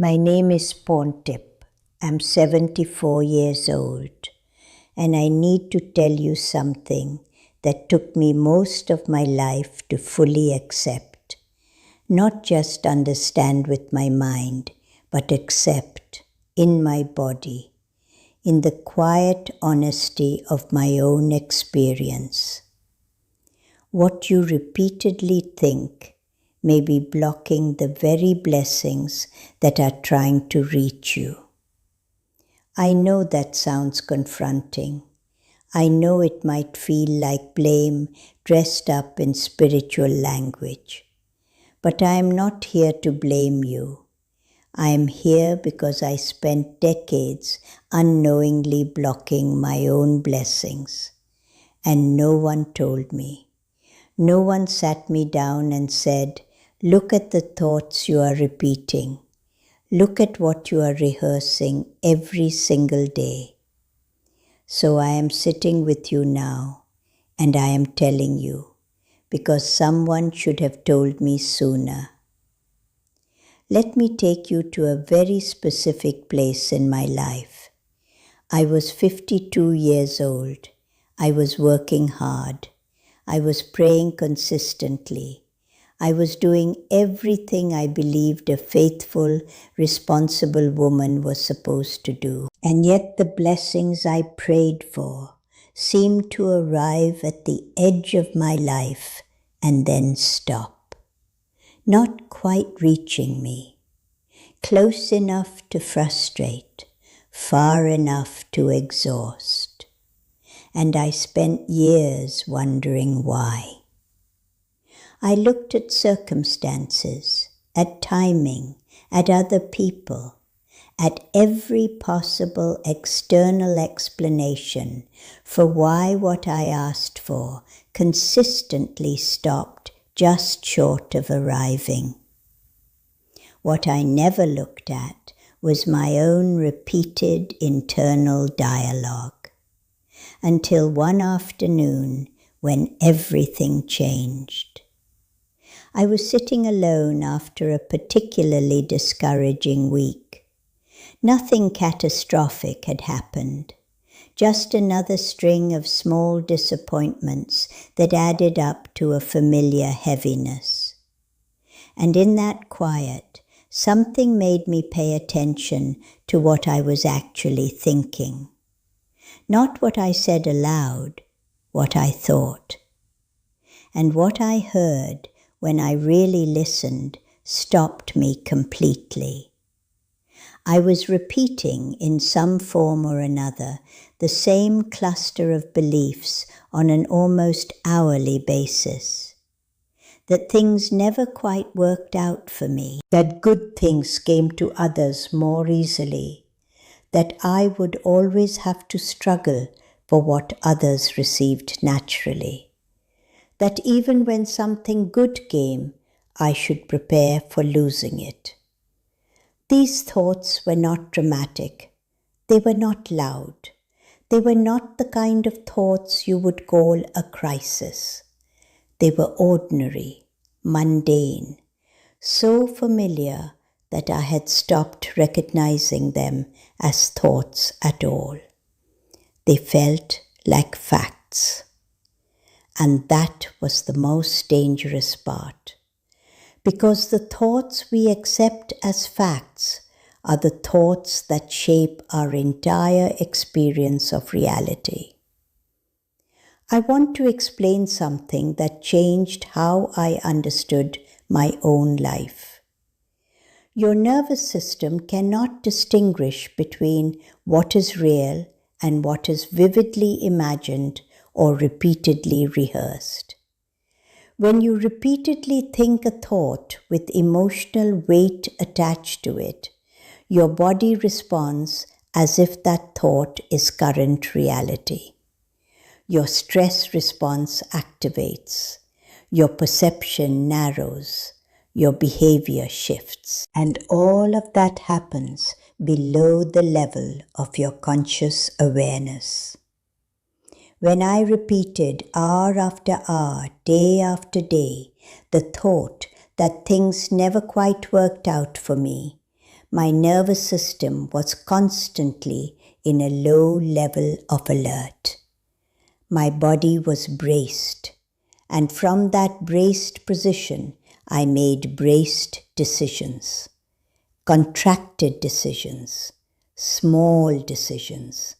My name is Pontip. I'm 74 years old, and I need to tell you something that took me most of my life to fully accept. Not just understand with my mind, but accept in my body, in the quiet honesty of my own experience. What you repeatedly think may be blocking the very blessings that are trying to reach you. I know that sounds confronting. I know it might feel like blame dressed up in spiritual language. But I am not here to blame you. I am here because I spent decades unknowingly blocking my own blessings, and no one told me. No one sat me down and said, "Look at the thoughts you are repeating. Look at what you are rehearsing every single day." So I am sitting with you now, and I am telling you, because someone should have told me sooner. Let me take you to a very specific place in my life. I was 52 years old. I was working hard. I was praying consistently. I was doing everything I believed a faithful, responsible woman was supposed to do. And yet the blessings I prayed for seemed to arrive at the edge of my life and then stop. Not quite reaching me. Close enough to frustrate, far enough to exhaust. And I spent years wondering why. I looked at circumstances, at timing, at other people, at every possible external explanation for why what I asked for consistently stopped just short of arriving. What I never looked at was my own repeated internal dialogue. Until one afternoon when everything changed. I was sitting alone after a particularly discouraging week. Nothing catastrophic had happened, just another string of small disappointments that added up to a familiar heaviness. And in that quiet, something made me pay attention to what I was actually thinking. Not what I said aloud, what I thought. And what I heard when I really listened stopped me completely. I was repeating in some form or another the same cluster of beliefs on an almost hourly basis. That things never quite worked out for me, that good things came to others more easily, that I would always have to struggle for what others received naturally. That even when something good came, I should prepare for losing it. These thoughts were not dramatic. They were not loud. They were not the kind of thoughts you would call a crisis. They were ordinary, mundane, so familiar that I had stopped recognizing them as thoughts at all. They felt like facts. And that was the most dangerous part. Because the thoughts we accept as facts are the thoughts that shape our entire experience of reality. I want to explain something that changed how I understood my own life. Your nervous system cannot distinguish between what is real and what is vividly imagined or repeatedly rehearsed. When you repeatedly think a thought with emotional weight attached to it, your body responds as if that thought is current reality. Your stress response activates. Your perception narrows. Your behavior shifts. And all of that happens below the level of your conscious awareness. When I repeated hour after hour, day after day, the thought that things never quite worked out for me, My nervous system was constantly in a low level of alert. My body was braced, and from that braced position, I made braced decisions, contracted decisions, small decisions,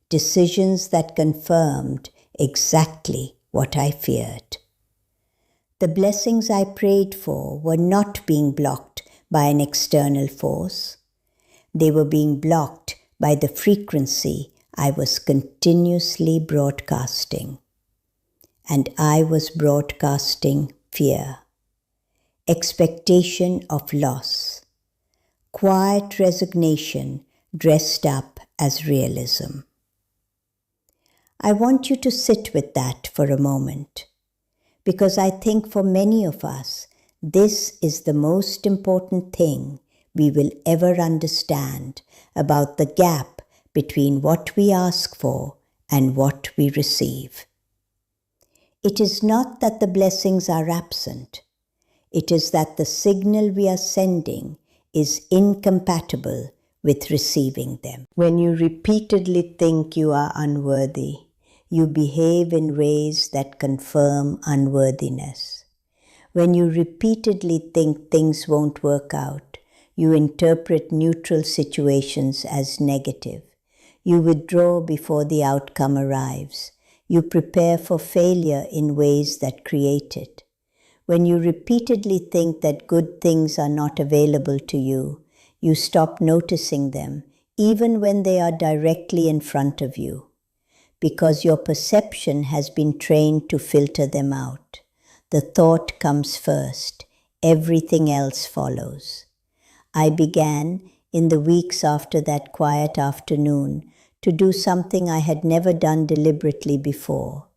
decisions that confirmed exactly what I feared. The blessings I prayed for were not being blocked by an external force. They were being blocked by the frequency I was continuously broadcasting. And I was broadcasting fear, expectation of loss, quiet resignation dressed up as realism. I want you to sit with that for a moment, because I think for many of us, this is the most important thing we will ever understand about the gap between what we ask for and what we receive. It is not that the blessings are absent. It is that the signal we are sending is incompatible with receiving them. When you repeatedly think you are unworthy, you behave in ways that confirm unworthiness. When you repeatedly think things won't work out, you interpret neutral situations as negative. You withdraw before the outcome arrives. You prepare for failure in ways that create it. When you repeatedly think that good things are not available to you, you stop noticing them, even when they are directly in front of you, because your perception has been trained to filter them out. The thought comes first, everything else follows. I began, in the weeks after that quiet afternoon, to do something I had never done deliberately before.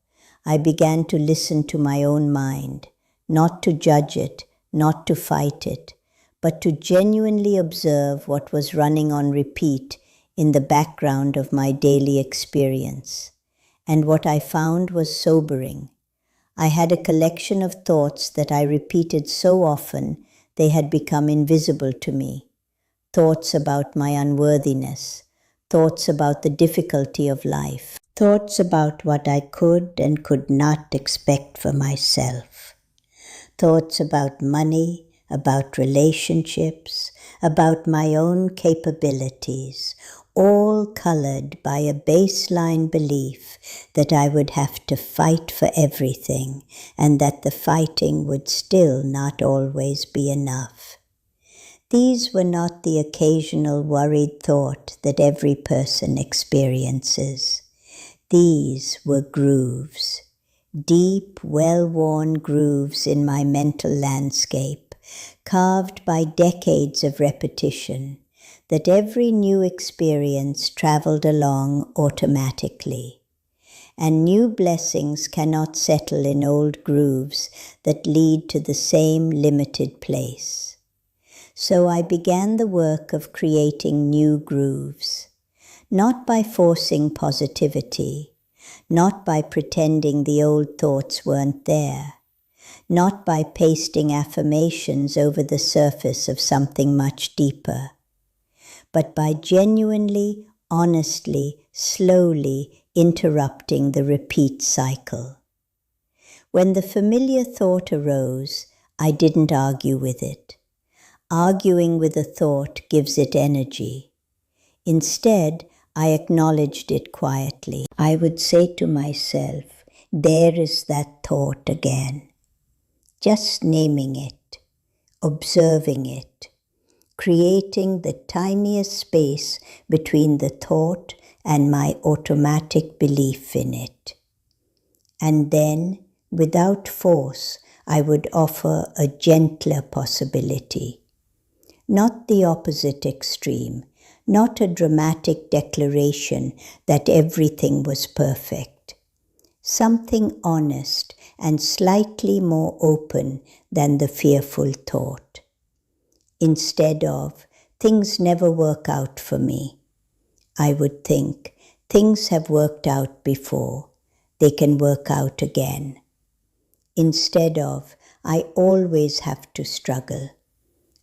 I began to listen to my own mind, not to judge it, not to fight it, but to genuinely observe what was running on repeat in the background of my daily experience. And what I found was sobering. I had a collection of thoughts that I repeated so often they had become invisible to me. Thoughts about my unworthiness, thoughts about the difficulty of life, thoughts about what I could and could not expect for myself, thoughts about money, about relationships, about my own capabilities, all colored by a baseline belief that I would have to fight for everything and that the fighting would still not always be enough. These were not the occasional worried thought that every person experiences. These were grooves, deep, well-worn grooves in my mental landscape, carved by decades of repetition, that every new experience traveled along automatically. And new blessings cannot settle in old grooves that lead to the same limited place. So I began the work of creating new grooves, not by forcing positivity, not by pretending the old thoughts weren't there, not by pasting affirmations over the surface of something much deeper, but by genuinely, honestly, slowly interrupting the repeat cycle. When the familiar thought arose, I didn't argue with it. Arguing with a thought gives it energy. Instead, I acknowledged it quietly. I would say to myself, there is that thought again. Just naming it, observing it, creating the tiniest space between the thought and my automatic belief in it. And then, without force, I would offer a gentler possibility. Not the opposite extreme, not a dramatic declaration that everything was perfect. Something honest and slightly more open than the fearful thought. Instead of, things never work out for me, I would think, things have worked out before, they can work out again. Instead of, I always have to struggle,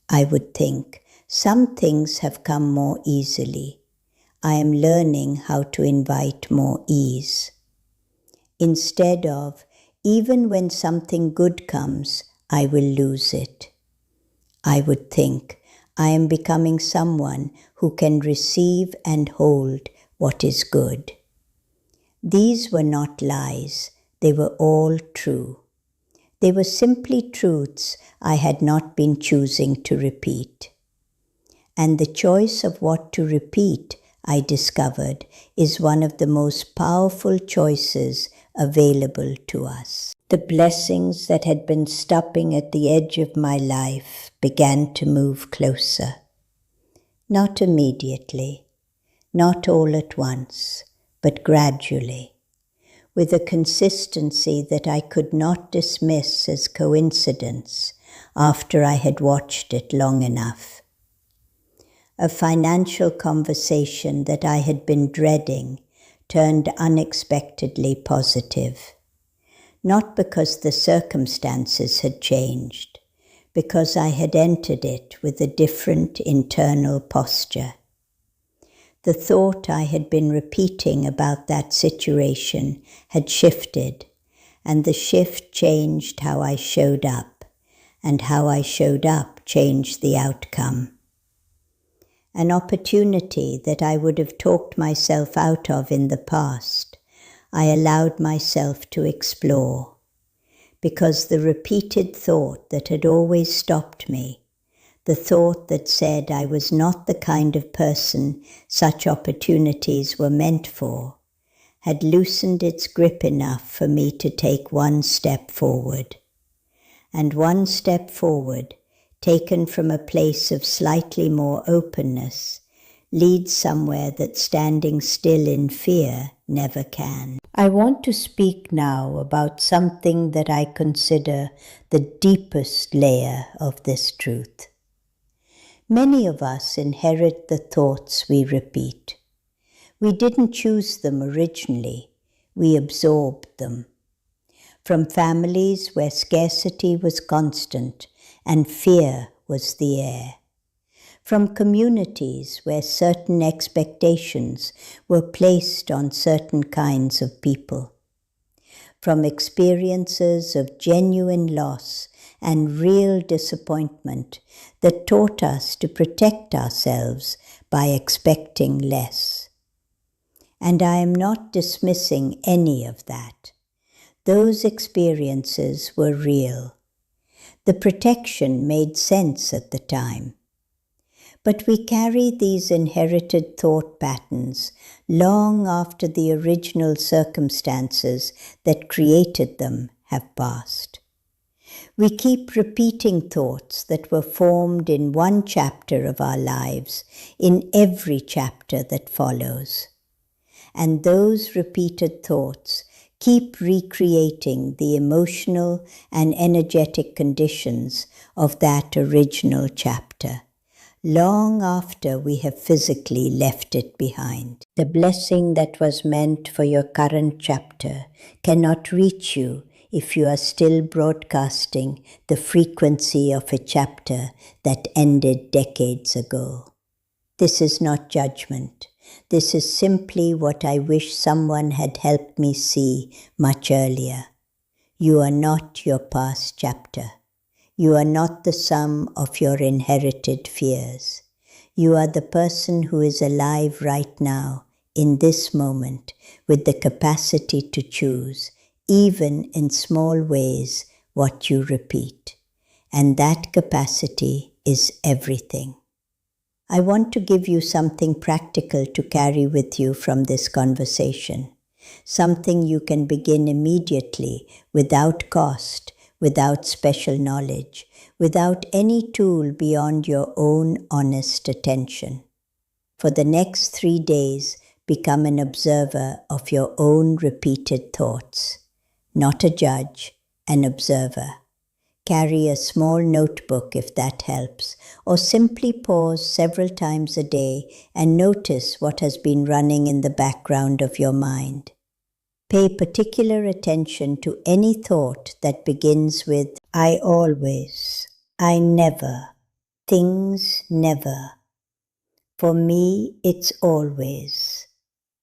I would think, Some things have come more easily. I am learning how to invite more ease. Instead of, even when something good comes, I will lose it. I would think, I am becoming someone who can receive and hold what is good. These were not lies, they were all true. They were simply truths I had not been choosing to repeat. And the choice of what to repeat, I discovered, is one of the most powerful choices available to us. The blessings that had been stopping at the edge of my life began to move closer. Not immediately, not all at once, but gradually, with a consistency that I could not dismiss as coincidence after I had watched it long enough. A financial conversation that I had been dreading turned unexpectedly positive. Not because the circumstances had changed, because I had entered it with a different internal posture. The thought I had been repeating about that situation had shifted, and the shift changed how I showed up, and how I showed up changed the outcome. An opportunity that I would have talked myself out of in the past, I allowed myself to explore, because the repeated thought that had always stopped me, the thought that said I was not the kind of person such opportunities were meant for, had loosened its grip enough for me to take one step forward. And one step forward, taken from a place of slightly more openness, leads somewhere that standing still in fear never can. I want to speak now about something that I consider the deepest layer of this truth. Many of us inherit the thoughts we repeat. We didn't choose them originally, we absorbed them. From families where scarcity was constant and fear was the air. From communities where certain expectations were placed on certain kinds of people. From experiences of genuine loss and real disappointment that taught us to protect ourselves by expecting less. And I am not dismissing any of that. Those experiences were real. The protection made sense at the time. But we carry these inherited thought patterns long after the original circumstances that created them have passed. We keep repeating thoughts that were formed in one chapter of our lives in every chapter that follows. And those repeated thoughts keep recreating the emotional and energetic conditions of that original chapter, long after we have physically left it behind. The blessing that was meant for your current chapter cannot reach you if you are still broadcasting the frequency of a chapter that ended decades ago. This is not judgment. This is simply what I wish someone had helped me see much earlier. You are not your past chapter. You are not the sum of your inherited fears. You are the person who is alive right now, in this moment, with the capacity to choose, even in small ways, what you repeat. And that capacity is everything. I want to give you something practical to carry with you from this conversation, something you can begin immediately, without cost, without special knowledge, without any tool beyond your own honest attention. For the next 3 days, become an observer of your own repeated thoughts, not a judge, an observer. Carry a small notebook if that helps, or simply pause several times a day and notice what has been running in the background of your mind. Pay particular attention to any thought that begins with I always, I never, Things never. For me, it's always.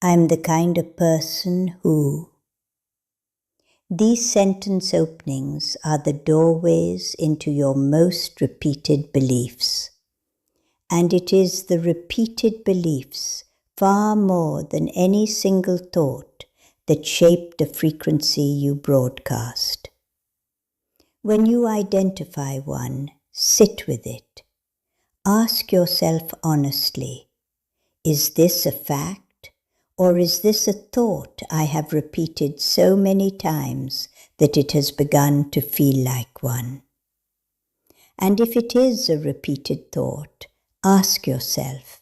I'm the kind of person who. These sentence openings are the doorways into your most repeated beliefs. And it is the repeated beliefs, far more than any single thought, that shape the frequency you broadcast. When you identify one, sit with it. Ask yourself honestly, is this a fact, or is this a thought I have repeated so many times that it has begun to feel like one? And if it is a repeated thought, ask yourself,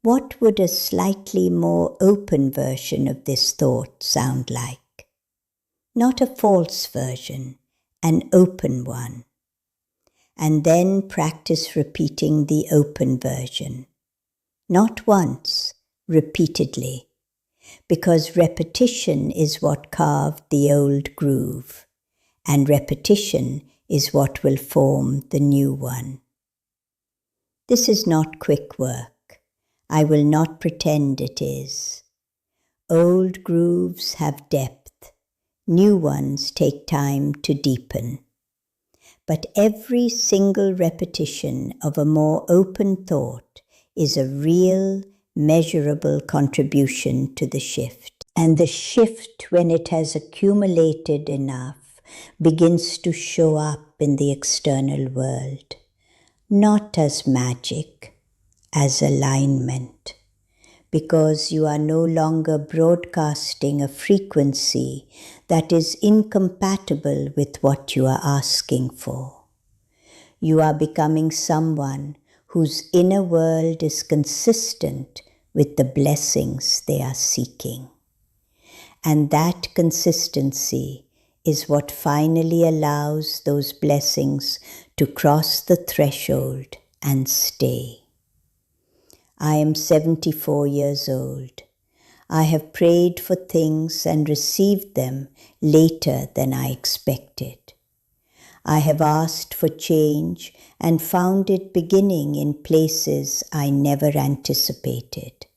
what would a slightly more open version of this thought sound like? Not a false version, an open one. And then practice repeating the open version. Not once, repeatedly, because repetition is what carved the old groove, and repetition is what will form the new one. This is not quick work. I will not pretend it is. Old grooves have depth. New ones take time to deepen. But every single repetition of a more open thought is a real, measurable contribution to the shift. And the shift, when it has accumulated enough, begins to show up in the external world, not as magic, as alignment, because you are no longer broadcasting a frequency that is incompatible with what you are asking for. You are becoming someone whose inner world is consistent with the blessings they are seeking. And that consistency is what finally allows those blessings to cross the threshold and stay. I am 74 years old. I have prayed for things and received them later than I expected. I have asked for change and found it beginning in places I never anticipated.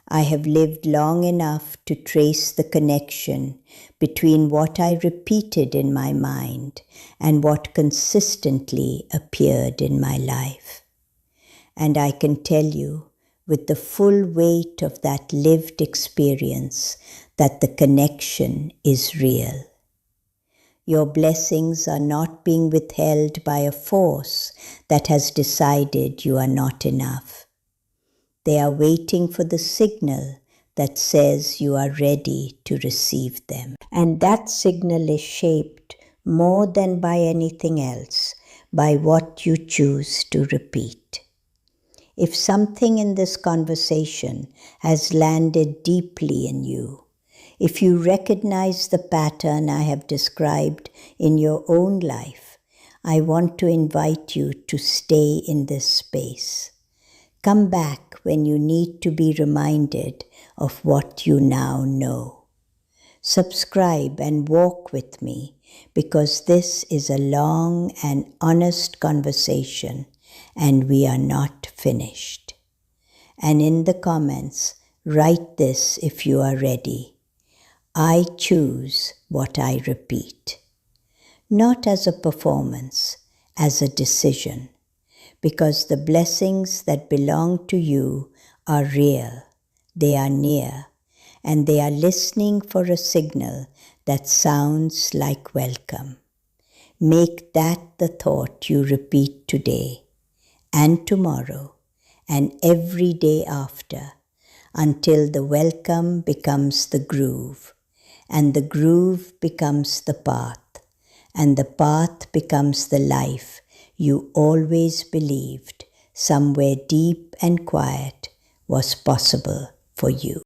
I have lived long enough to trace the connection between what I repeated in my mind and what consistently appeared in my life. And I can tell you, with the full weight of that lived experience, that the connection is real. Your blessings are not being withheld by a force that has decided you are not enough. They are waiting for the signal that says you are ready to receive them. And that signal is shaped more than by anything else, by what you choose to repeat. If something in this conversation has landed deeply in you, if you recognize the pattern I have described in your own life, I want to invite you to stay in this space. Come back when you need to be reminded of what you now know. Subscribe and walk with me, because this is a long and honest conversation and we are not finished. And in the comments, write this if you are ready. I choose what I repeat. Not as a performance, as a decision, because the blessings that belong to you are real, they are near, and they are listening for a signal that sounds like welcome. Make that the thought you repeat today, and tomorrow, and every day after, until the welcome becomes the groove, and the groove becomes the path, and the path becomes the life you always believed somewhere deep and quiet was possible for you.